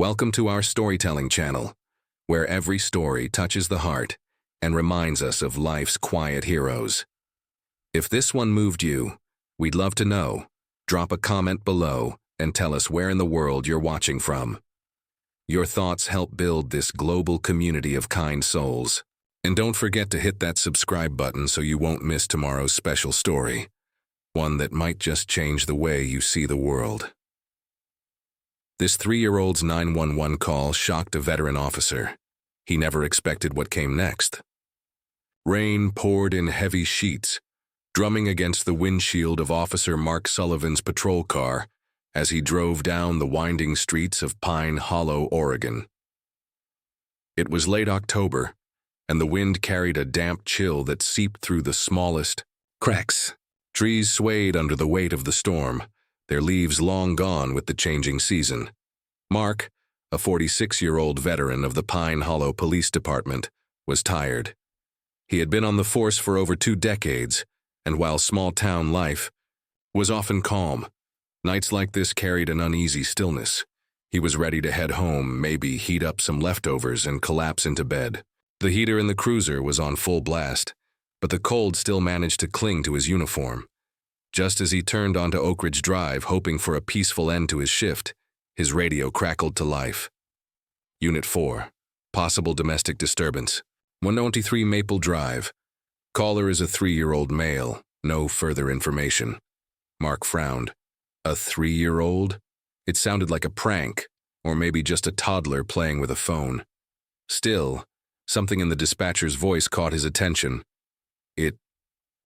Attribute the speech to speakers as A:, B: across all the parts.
A: Welcome to our storytelling channel, where every story touches the heart and reminds us of life's quiet heroes. If this one moved you, we'd love to know. Drop a comment below and tell us where in the world you're watching from. Your thoughts help build this global community of kind souls. And don't forget to hit that subscribe button so you won't miss tomorrow's special story, one that might just change the way you see the world. This 3-year-old's 911 call shocked a veteran officer. He never expected what came next. Rain poured in heavy sheets, drumming against the windshield of Officer Mark Sullivan's patrol car as he drove down the winding streets of Pine Hollow, Oregon. It was late October, and the wind carried a damp chill that seeped through the smallest cracks. Trees swayed under the weight of the storm, their leaves long gone with the changing season. Mark, a 46-year-old veteran of the Pine Hollow Police Department, was tired. He had been on the force for over 2 decades, and while small-town life was often calm, nights like this carried an uneasy stillness. He was ready to head home, maybe heat up some leftovers and collapse into bed. The heater in the cruiser was on full blast, but the cold still managed to cling to his uniform. Just as he turned onto Oak Ridge Drive, hoping for a peaceful end to his shift, his radio crackled to life. Unit 4. Possible domestic disturbance. 193 Maple Drive. Caller is a 3-year-old male. No further information. Mark frowned. A 3-year-old? It sounded like a prank, or maybe just a toddler playing with a phone. Still, something in the dispatcher's voice caught his attention. It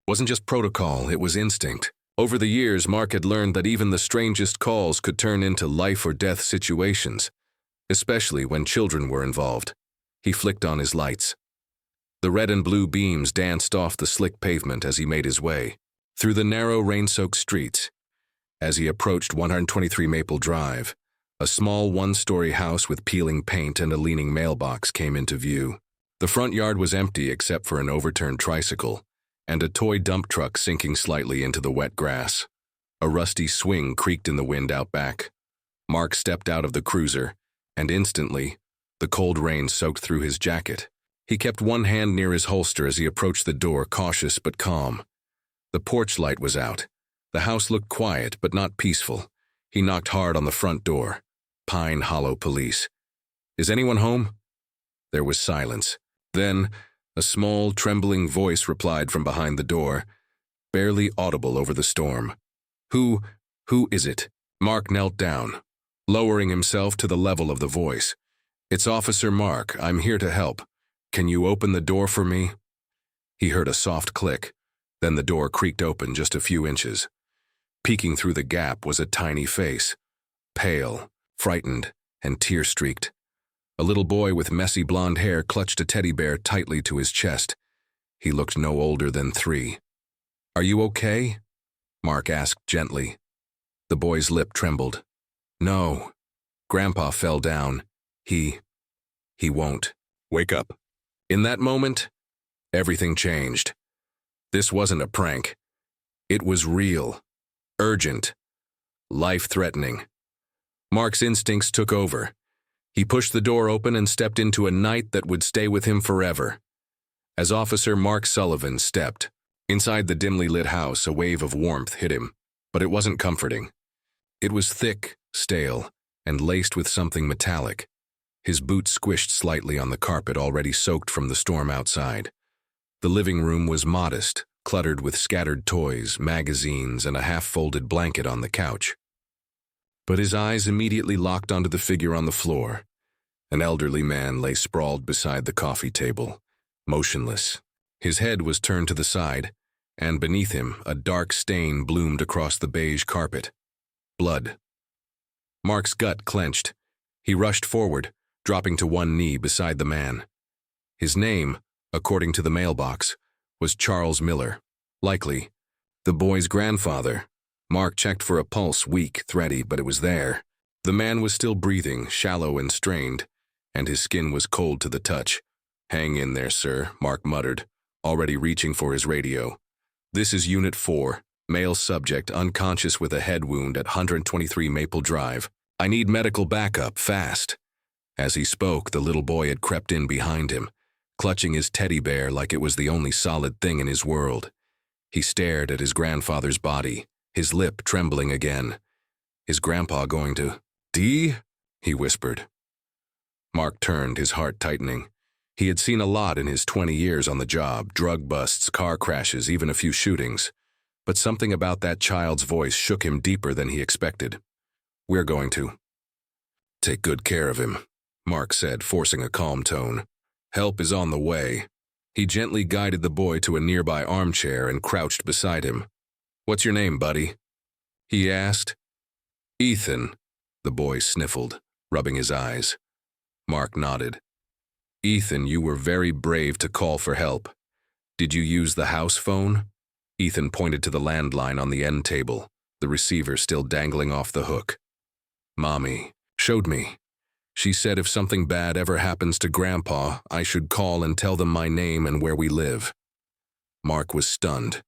A: wasn't just protocol, it was instinct. Over the years, Mark had learned that even the strangest calls could turn into life-or-death situations, especially when children were involved. He flicked on his lights. The red and blue beams danced off the slick pavement as he made his way through the narrow, rain-soaked streets. As he approached 123 Maple Drive, a small 1-story house with peeling paint and a leaning mailbox came into view. The front yard was empty except for an overturned tricycle and a toy dump truck sinking slightly into the wet grass. A rusty swing creaked in the wind out back. Mark stepped out of the cruiser, and instantly, the cold rain soaked through his jacket. He kept one hand near his holster as he approached the door, cautious but calm. The porch light was out. The house looked quiet but not peaceful. He knocked hard on the front door. Pine Hollow Police. "Is anyone home?" There was silence. Then, a small, trembling voice replied from behind the door, barely audible over the storm. Who is it?" Mark knelt down, lowering himself to the level of the voice. "It's Officer Mark. I'm here to help. Can you open the door for me?" He heard a soft click. Then the door creaked open just a few inches. Peeking through the gap was a tiny face, pale, frightened, and tear-streaked. A little boy with messy blonde hair clutched a teddy bear tightly to his chest. He looked no older than 3. "Are you okay?" Mark asked gently. The boy's lip trembled. "No. Grandpa fell down. He won't. Wake up." In that moment, everything changed. This wasn't a prank. It was real, urgent, life-threatening. Mark's instincts took over. He pushed the door open and stepped into a night that would stay with him forever. As Officer Mark Sullivan stepped inside the dimly lit house, a wave of warmth hit him, but it wasn't comforting. It was thick, stale, and laced with something metallic. His boots squished slightly on the carpet already soaked from the storm outside. The living room was modest, cluttered with scattered toys, magazines, and a half-folded blanket on the couch. But his eyes immediately locked onto the figure on the floor. An elderly man lay sprawled beside the coffee table, motionless. His head was turned to the side, and beneath him, a dark stain bloomed across the beige carpet. Blood. Mark's gut clenched. He rushed forward, dropping to one knee beside the man. His name, according to the mailbox, was Charles Miller, likely the boy's grandfather. Mark checked for a pulse, weak, thready, but it was there. The man was still breathing, shallow and strained, and his skin was cold to the touch. "Hang in there, sir," Mark muttered, already reaching for his radio. "This is Unit 4, male subject unconscious with a head wound at 123 Maple Drive. I need medical backup, fast." As he spoke, the little boy had crept in behind him, clutching his teddy bear like it was the only solid thing in his world. He stared at his grandfather's body, his lip trembling again. Is Grandpa going to... "Dee?" he whispered. Mark turned, his heart tightening. He had seen a lot in his 20 years on the job, drug busts, car crashes, even a few shootings. But something about that child's voice shook him deeper than he expected. "We're going to take good care of him," Mark said, forcing a calm tone. "Help is on the way." He gently guided the boy to a nearby armchair and crouched beside him. "What's your name, buddy?" he asked. "Ethan," the boy sniffled, rubbing his eyes. Mark nodded. "Ethan, you were very brave to call for help. Did you use the house phone?" Ethan pointed to the landline on the end table, the receiver still dangling off the hook. "Mommy showed me. She said if something bad ever happens to Grandpa, I should call and tell them my name and where we live." Mark was stunned.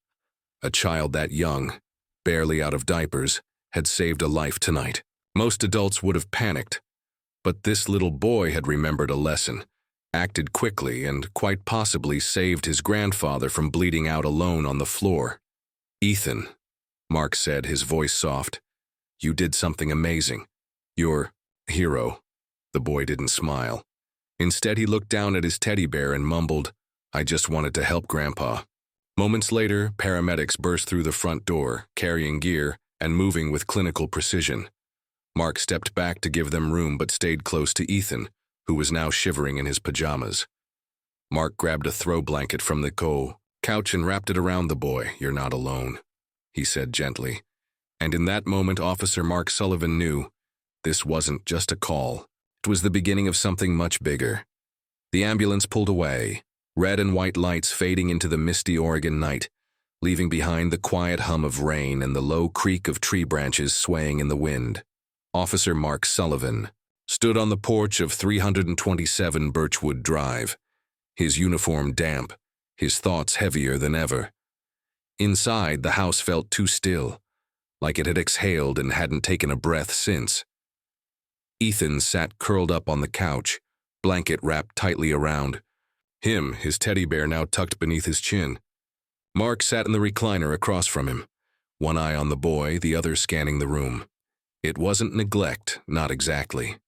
A: A child that young, barely out of diapers, had saved a life tonight. Most adults would have panicked, but this little boy had remembered a lesson, acted quickly, and quite possibly saved his grandfather from bleeding out alone on the floor. "Ethan," Mark said, his voice soft, "you did something amazing. You're a hero." The boy didn't smile. Instead, he looked down at his teddy bear and mumbled, "I just wanted to help Grandpa." Moments later, paramedics burst through the front door, carrying gear and moving with clinical precision. Mark stepped back to give them room but stayed close to Ethan, who was now shivering in his pajamas. Mark grabbed a throw blanket from the couch and wrapped it around the boy. "You're not alone," he said gently. And in that moment, Officer Mark Sullivan knew this wasn't just a call. It was the beginning of something much bigger. The ambulance pulled away, red and white lights fading into the misty Oregon night, leaving behind the quiet hum of rain and the low creak of tree branches swaying in the wind. Officer Mark Sullivan stood on the porch of 327 Birchwood Drive, his uniform damp, his thoughts heavier than ever. Inside, the house felt too still, like it had exhaled and hadn't taken a breath since. Ethan sat curled up on the couch, blanket wrapped tightly around him, his teddy bear now tucked beneath his chin. Mark sat in the recliner across from him, one eye on the boy, the other scanning the room. It wasn't neglect, not exactly.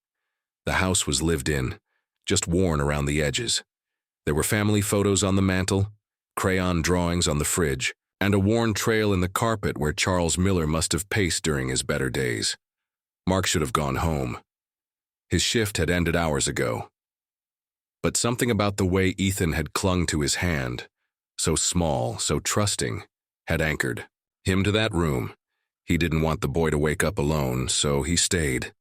A: The house was lived in, just worn around the edges. There were family photos on the mantel, crayon drawings on the fridge, and a worn trail in the carpet where Charles Miller must have paced during his better days. Mark should have gone home. His shift had ended hours ago. But something about the way Ethan had clung to his hand, so small, so trusting, had anchored him to that room. He didn't want the boy to wake up alone, so he stayed.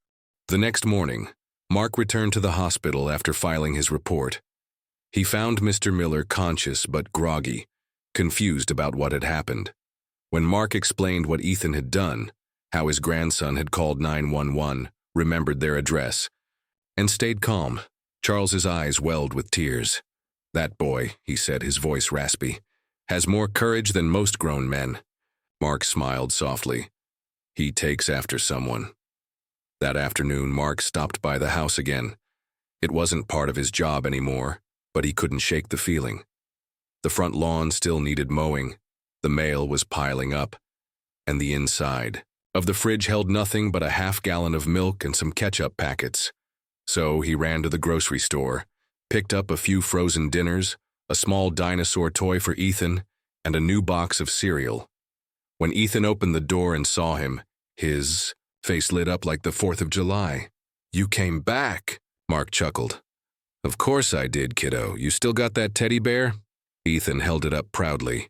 A: The next morning, Mark returned to the hospital after filing his report. He found Mr. Miller conscious but groggy, confused about what had happened. When Mark explained what Ethan had done, how his grandson had called 911, remembered their address, and stayed calm, Charles's eyes welled with tears. "That boy," he said, his voice raspy, "has more courage than most grown men." Mark smiled softly. "He takes after someone." That afternoon, Mark stopped by the house again. It wasn't part of his job anymore, but he couldn't shake the feeling. The front lawn still needed mowing, the mail was piling up, and the inside of the fridge held nothing but a half-gallon of milk and some ketchup packets. So he ran to the grocery store, picked up a few frozen dinners, a small dinosaur toy for Ethan, and a new box of cereal. When Ethan opened the door and saw him, his face lit up like the 4th of July. "You came back," Mark chuckled. "Of course I did, kiddo. You still got that teddy bear?" Ethan held it up proudly.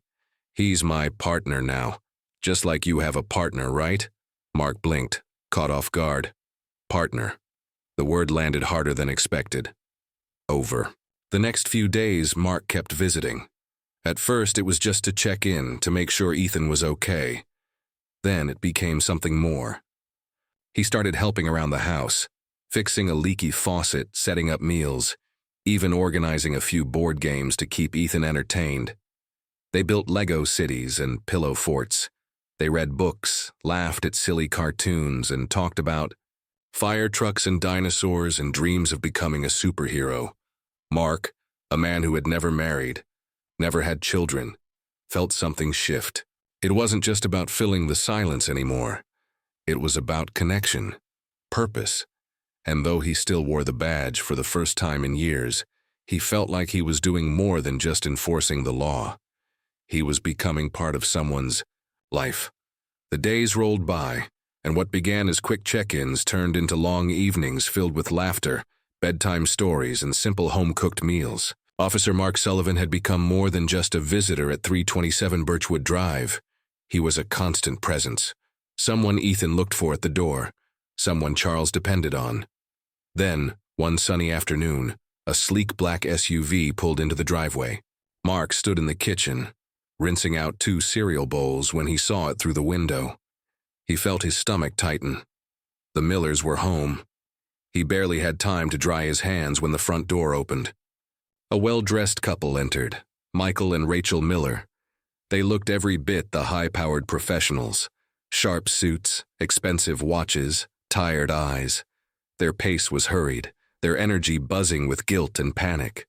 A: "He's my partner now. Just like you have a partner, right?" Mark blinked, caught off guard. Partner. The word landed harder than expected. Over. The next few days, Mark kept visiting. At first, it was just to check in, to make sure Ethan was okay. Then it became something more. He started helping around the house, fixing a leaky faucet, setting up meals, even organizing a few board games to keep Ethan entertained. They built Lego cities and pillow forts. They read books, laughed at silly cartoons, and talked about Fire trucks and dinosaurs and dreams of becoming a superhero. Mark, a man who had never married, never had children, felt something shift. It wasn't just about filling the silence anymore. It was about connection, purpose. And though he still wore the badge for the first time in years, he felt like he was doing more than just enforcing the law. He was becoming part of someone's life. The days rolled by, and what began as quick check-ins turned into long evenings filled with laughter, bedtime stories, and simple home-cooked meals. Officer Mark Sullivan had become more than just a visitor at 327 Birchwood Drive. He was a constant presence. Someone Ethan looked for at the door, someone Charles depended on. Then, one sunny afternoon, a sleek black SUV pulled into the driveway. Mark stood in the kitchen, rinsing out 2 cereal bowls when he saw it through the window. He felt his stomach tighten. The Millers were home. He barely had time to dry his hands when the front door opened. A well-dressed couple entered, Michael and Rachel Miller. They looked every bit the high-powered professionals. Sharp suits, expensive watches, tired eyes. Their pace was hurried, their energy buzzing with guilt and panic.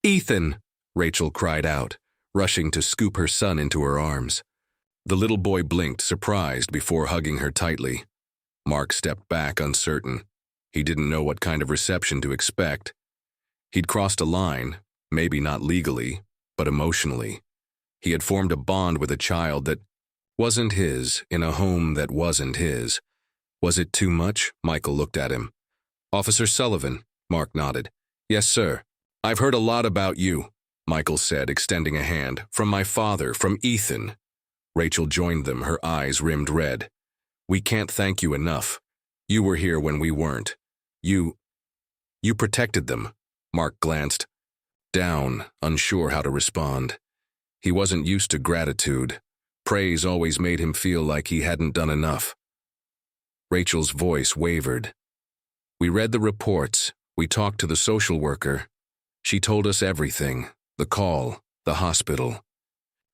A: "Ethan!" Rachel cried out, rushing to scoop her son into her arms. The little boy blinked, surprised, before hugging her tightly. Mark stepped back, uncertain. He didn't know what kind of reception to expect. He'd crossed a line, maybe not legally, but emotionally. He had formed a bond with a child that wasn't his, in a home that wasn't his. Was it too much? Michael looked at him. "Officer Sullivan," Mark nodded. "Yes, sir. I've heard a lot about you," Michael said, extending a hand. "From my father, from Ethan." Rachel joined them, her eyes rimmed red. "We can't thank you enough. You were here when we weren't. You protected them." Mark glanced down, unsure how to respond. He wasn't used to gratitude. Praise always made him feel like he hadn't done enough. Rachel's voice wavered. "We read the reports. We talked to the social worker. She told us everything. The call, the hospital.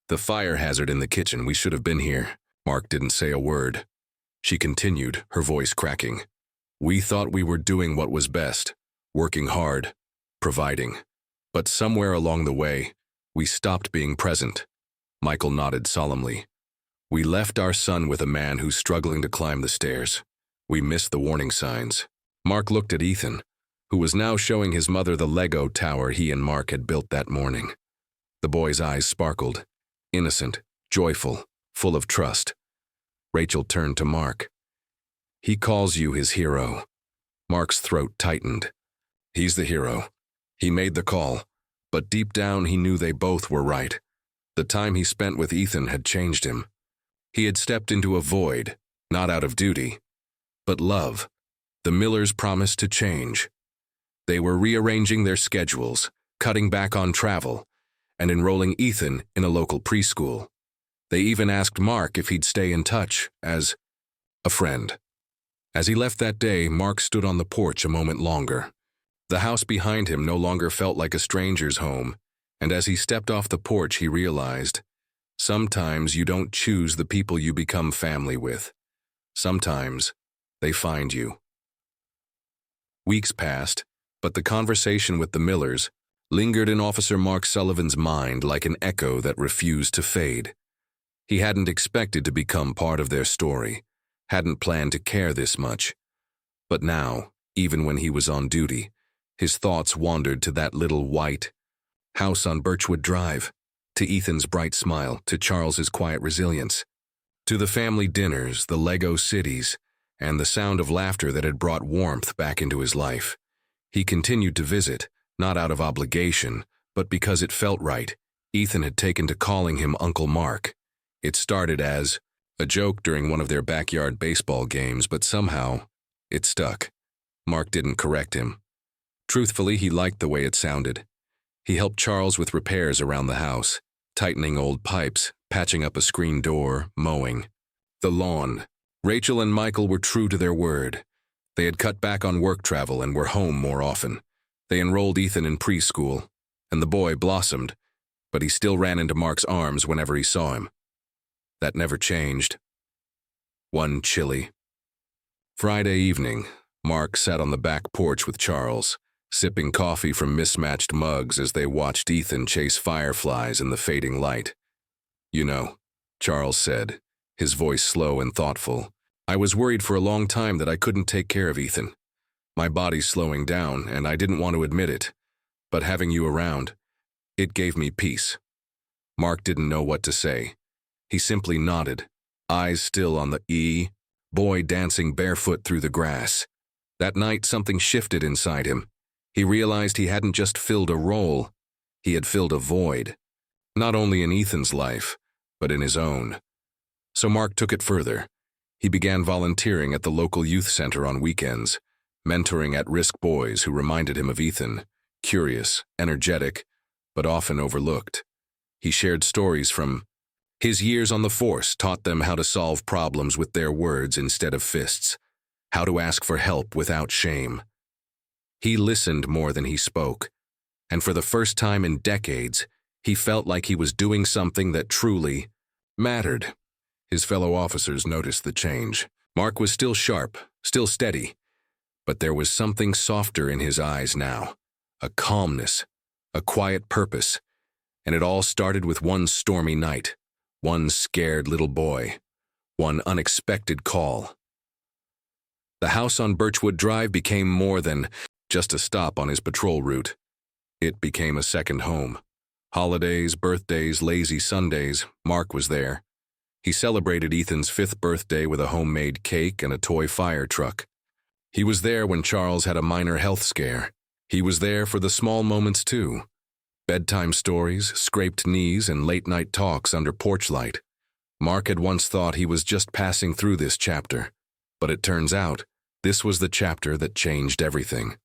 A: The fire hazard in the kitchen. We should have been here." Mark didn't say a word. She continued, her voice cracking. "We thought we were doing what was best, working hard, providing. But somewhere along the way, we stopped being present." Michael nodded solemnly. "We left our son with a man who's struggling to climb the stairs. We missed the warning signs." Mark looked at Ethan, who was now showing his mother the Lego tower he and Mark had built that morning. The boy's eyes sparkled, innocent, joyful, full of trust. Rachel turned to Mark. "He calls you his hero." Mark's throat tightened. "He's the hero. He made the call, but deep down he knew they both were right. The time he spent with Ethan had changed him. He had stepped into a void, not out of duty, but love. The Millers promised to change. They were rearranging their schedules, cutting back on travel, and enrolling Ethan in a local preschool. They even asked Mark if he'd stay in touch, as a friend. As he left that day, Mark stood on the porch a moment longer. The house behind him no longer felt like a stranger's home, and as he stepped off the porch, he realized, sometimes you don't choose the people you become family with. Sometimes they find you. Weeks passed, but the conversation with the Millers lingered in Officer Mark Sullivan's mind like an echo that refused to fade. He hadn't expected to become part of their story, hadn't planned to care this much. But now, even when he was on duty, his thoughts wandered to that little white house on Birchwood Drive, to Ethan's bright smile, to Charles's quiet resilience, to the family dinners, the Lego cities, and the sound of laughter that had brought warmth back into his life. He continued to visit, not out of obligation, but because it felt right. Ethan had taken to calling him Uncle Mark. It started as a joke during one of their backyard baseball games, but somehow it stuck. Mark didn't correct him. Truthfully, he liked the way it sounded. He helped Charles with repairs around the house, tightening old pipes, patching up a screen door, mowing the lawn. Rachel and Michael were true to their word. They had cut back on work travel and were home more often. They enrolled Ethan in preschool, and the boy blossomed, but he still ran into Mark's arms whenever he saw him. That never changed. One chilly Friday evening, Mark sat on the back porch with Charles, sipping coffee from mismatched mugs as they watched Ethan chase fireflies in the fading light. "You know," Charles said, his voice slow and thoughtful, "I was worried for a long time that I couldn't take care of Ethan. My body's slowing down, and I didn't want to admit it. But having you around, it gave me peace." Mark didn't know what to say. He simply nodded, eyes still on the boy dancing barefoot through the grass. That night, something shifted inside him. He realized he hadn't just filled a role, he had filled a void. Not only in Ethan's life, but in his own. So Mark took it further. He began volunteering at the local youth center on weekends, mentoring at-risk boys who reminded him of Ethan, curious, energetic, but often overlooked. He shared stories from his years on the force, taught them how to solve problems with their words instead of fists, how to ask for help without shame. He listened more than he spoke, and for the first time in decades, he felt like he was doing something that truly mattered. His fellow officers noticed the change. Mark was still sharp, still steady, but there was something softer in his eyes now, a calmness, a quiet purpose, and it all started with one stormy night, one scared little boy, one unexpected call. The house on Birchwood Drive became more than just a stop on his patrol route. It became a second home. Holidays, birthdays, lazy Sundays, Mark was there. He celebrated Ethan's 5th birthday with a homemade cake and a toy fire truck. He was there when Charles had a minor health scare. He was there for the small moments too. Bedtime stories, scraped knees, and late-night talks under porch light. Mark had once thought he was just passing through this chapter, but it turns out this was the chapter that changed everything.